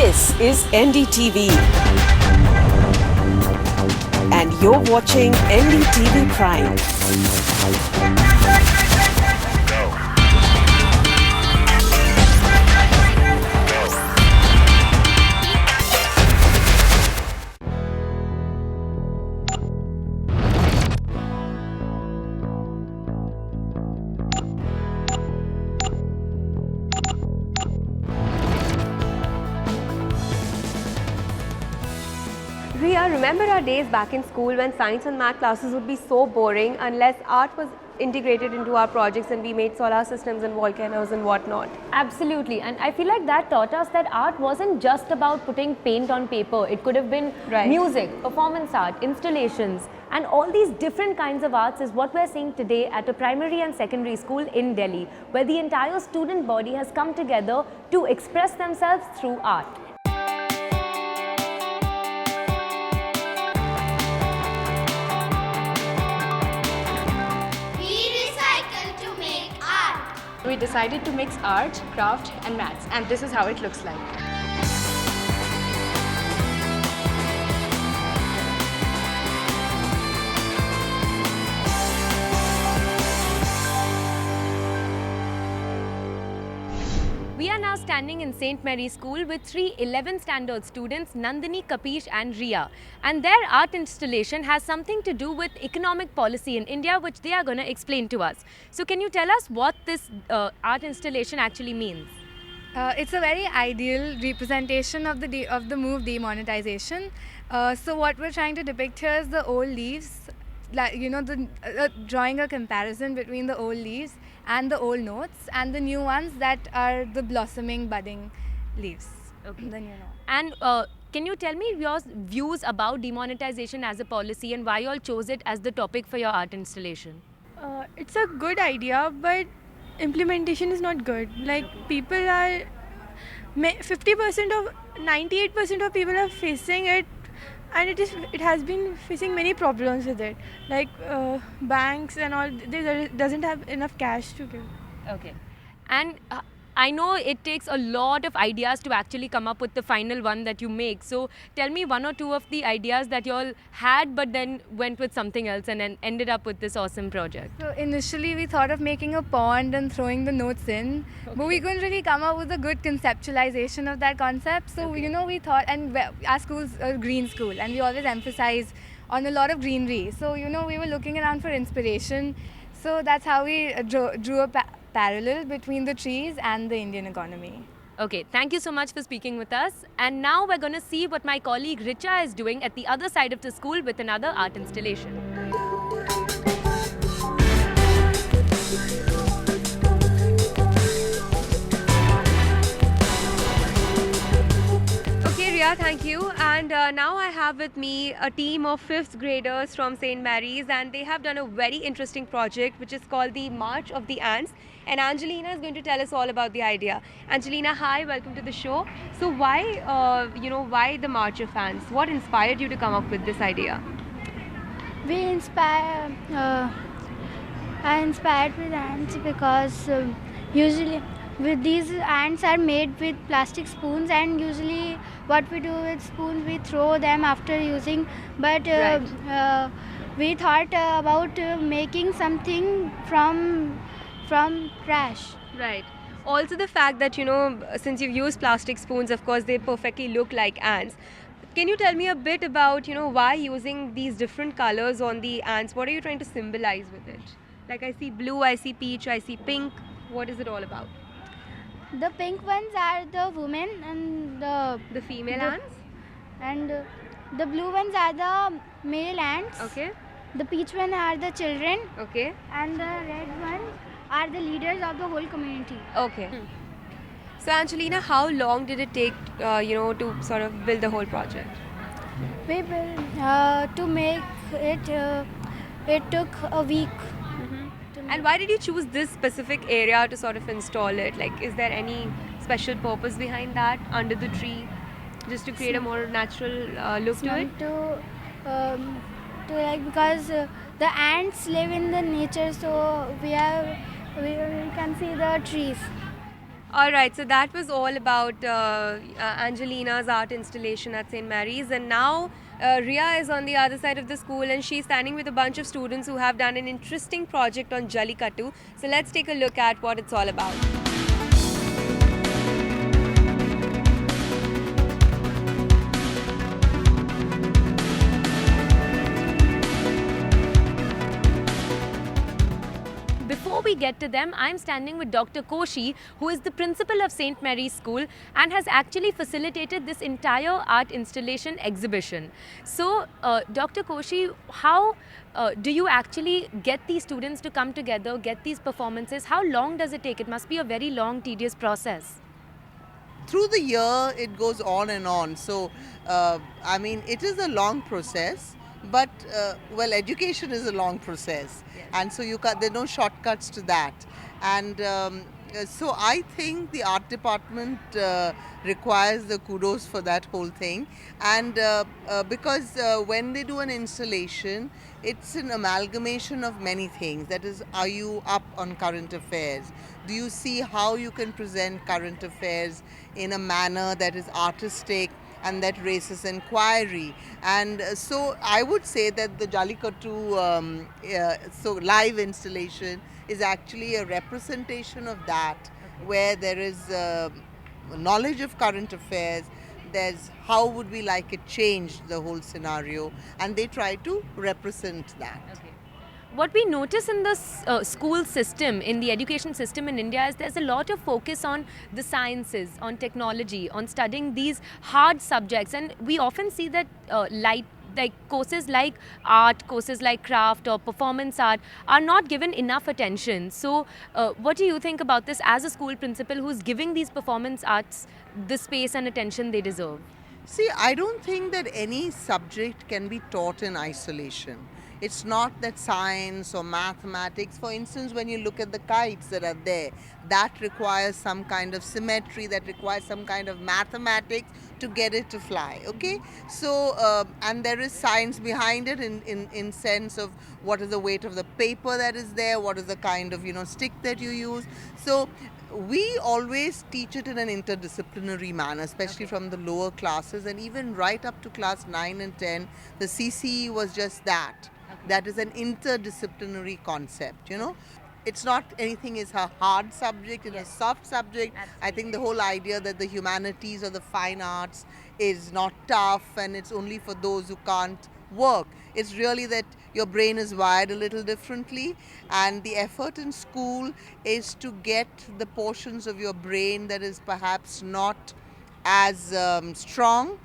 This is NDTV. And you're watching NDTV Prime. Riya, remember our days back in school when science and math classes would be so boring unless art was integrated into our projects and we made solar systems and volcanoes and whatnot. Absolutely, and I feel like that taught us that art wasn't just about putting paint on paper. It could have been music, performance art, installations, and all these different kinds of arts is what we're seeing today at a primary and secondary school in Delhi, where the entire student body has come together to express themselves through art. We decided to mix art, craft and maths, and this is how it looks like. We are now standing in St. Mary's School with three 11th standard students, Nandini, Kapish and Riya. And their art installation has something to do with economic policy in India, which they are going to explain to us. So can you tell us what this art installation actually means? It's a very ideal representation of the move demonetization. So what we're trying to depict here is the old leaves, like drawing a comparison between the old leaves and the old notes and the new ones that are the blossoming, budding leaves. Okay. The new note. And can you tell me your views about demonetization as a policy and why you all chose it as the topic for your art installation? It's a good idea, but implementation is not good. Like, people are 98% of people are facing it, and it has been facing many problems with it, like banks and all. They doesn't have enough cash to give. Okay. And I know it takes a lot of ideas to actually come up with the final one that you make. So tell me one or two of the ideas that you all had but then went with something else and then ended up with this awesome project. So initially we thought of making a pond and throwing the notes in, but we couldn't really come up with a good conceptualization of that concept. So we thought, and our school's a green school and we always emphasize on a lot of greenery. So we were looking around for inspiration. So that's how we drew a parallel between the trees and the Indian economy. Okay, thank you so much for speaking with us. And now we're going to see what my colleague Richa is doing at the other side of the school with another art installation. Okay, Riya, thank you. And now I have with me a team of 5th graders from St. Mary's, and they have done a very interesting project which is called the March of the Ants. And Angelina is going to tell us all about the idea. Angelina, hi, welcome to the show. So why the March of Ants? What inspired you to come up with this idea? I inspired with ants because usually with these ants are made with plastic spoons, and usually what we do with spoons, we throw them after using, but we thought about making something from trash. Right. Also the fact that, since you've used plastic spoons, of course, they perfectly look like ants. Can you tell me a bit about, why using these different colors on the ants? What are you trying to symbolize with it? Like, I see blue, I see peach, I see pink. What is it all about? The pink ones are the women and the female ants? And the blue ones are the male ants. Okay. The peach one are the children. Okay. And the red ones are the leaders of the whole community. Okay. So Angelina, how long did it take, to sort of build the whole project? We built, to make it, it took a week. And why did you choose this specific area to sort of install it? Like, is there any special purpose behind that under the tree, just to create a more natural look to it? Because the ants live in the nature, so we can see the trees. All right, so that was all about Angelina's art installation at St. Mary's, and now Ria is on the other side of the school and she's standing with a bunch of students who have done an interesting project on Jallikattu. So let's take a look at what it's all about. Before we get to them, I'm standing with Dr. Koshi, who is the principal of St. Mary's School and has actually facilitated this entire art installation exhibition. So, Dr. Koshi, how do you actually get these students to come together, get these performances? How long does it take? It must be a very long, tedious process. Through the year, it goes on and on. So, I mean, it is a long process. But well, education is a long process, and so there are no shortcuts to that. And so I think the art department requires the kudos for that whole thing. And because when they do an installation, it's an amalgamation of many things. That is, are you up on current affairs? Do you see how you can present current affairs in a manner that is artistic and that raises inquiry? And so I would say that the Jallikattu so live installation is actually a representation of that, where there is knowledge of current affairs, there's how would we like it changed, the whole scenario, and they try to represent that. Okay. What we notice in the school system, in the education system in India, is there's a lot of focus on the sciences, on technology, on studying these hard subjects, and we often see that like courses like art, courses like craft or performance art are not given enough attention. So what do you think about this as a school principal who's giving these performance arts the space and attention they deserve? See, I don't think that any subject can be taught in isolation. It's not that science or mathematics, for instance, when you look at the kites that are there, that requires some kind of symmetry, that requires some kind of mathematics to get it to fly, okay? So, and there is science behind it in sense of what is the weight of the paper that is there, what is the kind of, stick that you use. So, we always teach it in an interdisciplinary manner, especially from the lower classes, and even right up to class 9 and 10, the CCE was just that. That is an interdisciplinary concept, It's not anything is a hard subject, it's a soft subject. Absolutely. I think the whole idea that the humanities or the fine arts is not tough and it's only for those who can't work. It's really that your brain is wired a little differently, and the effort in school is to get the portions of your brain that is perhaps not as strong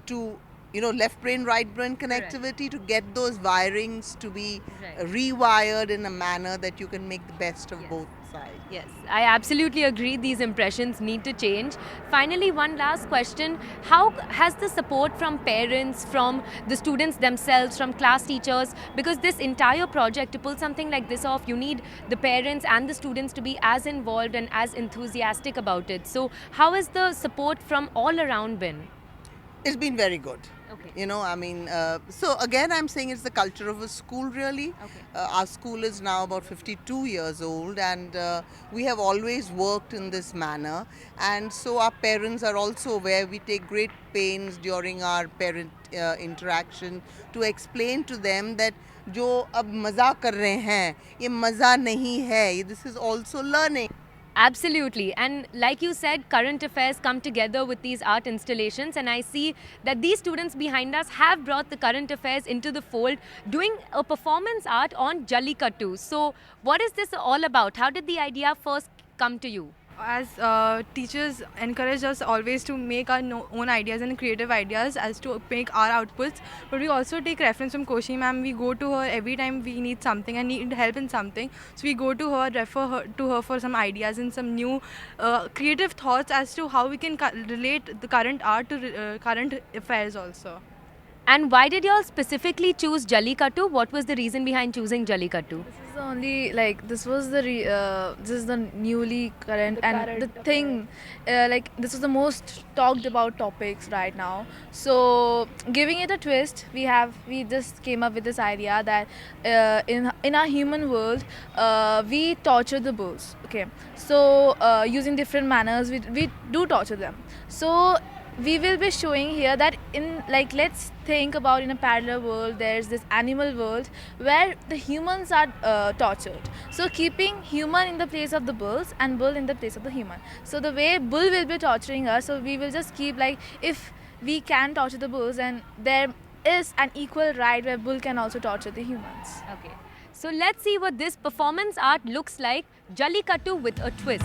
to left brain, right brain connectivity. Correct. To get those wirings to be rewired in a manner that you can make the best of both sides. Yes, I absolutely agree. These impressions need to change. Finally, one last question. How has the support from parents, from the students themselves, from class teachers, because this entire project, to pull something like this off, you need the parents and the students to be as involved and as enthusiastic about it. So how has the support from all around been? It's been very good. Okay. So again, I'm saying it's the culture of a school, really. Okay. Our school is now about 52 years old, and we have always worked in this manner. And so our parents are also aware. We take great pains during our parent interaction to explain to them that जो अब मज़ा कर रहे हैं, ये मज़ा नहीं है. This is also learning. Absolutely. And like you said, current affairs come together with these art installations, and I see that these students behind us have brought the current affairs into the fold, doing a performance art on Jallikattu. So what is this all about? How did the idea first come to you? As teachers encourage us always to make our own ideas and creative ideas as to make our outputs, but we also take reference from Koshi ma'am. We go to her every time we need something and need help in something, so we go to her, refer to her for some ideas and some new creative thoughts as to how we can relate the current art to current affairs also. And why did you all specifically choose Jallikattu? What was the reason behind choosing Jallikattu? This is the only this was the this is the newly current and the thing this was the most talked about topics right now. So giving it a twist, we just came up with this idea that in our human world we torture the bulls. Okay, so using different manners we do torture them. So we will be showing here that let's think about in a parallel world there's this animal world where the humans are tortured, so keeping human in the place of the bulls and bull in the place of the human. So the way bull will be torturing us, so we will just keep if we can torture the bulls, and there is an equal right where bull can also torture the humans. Okay, so let's see what this performance art looks like, Jallikattu with a twist.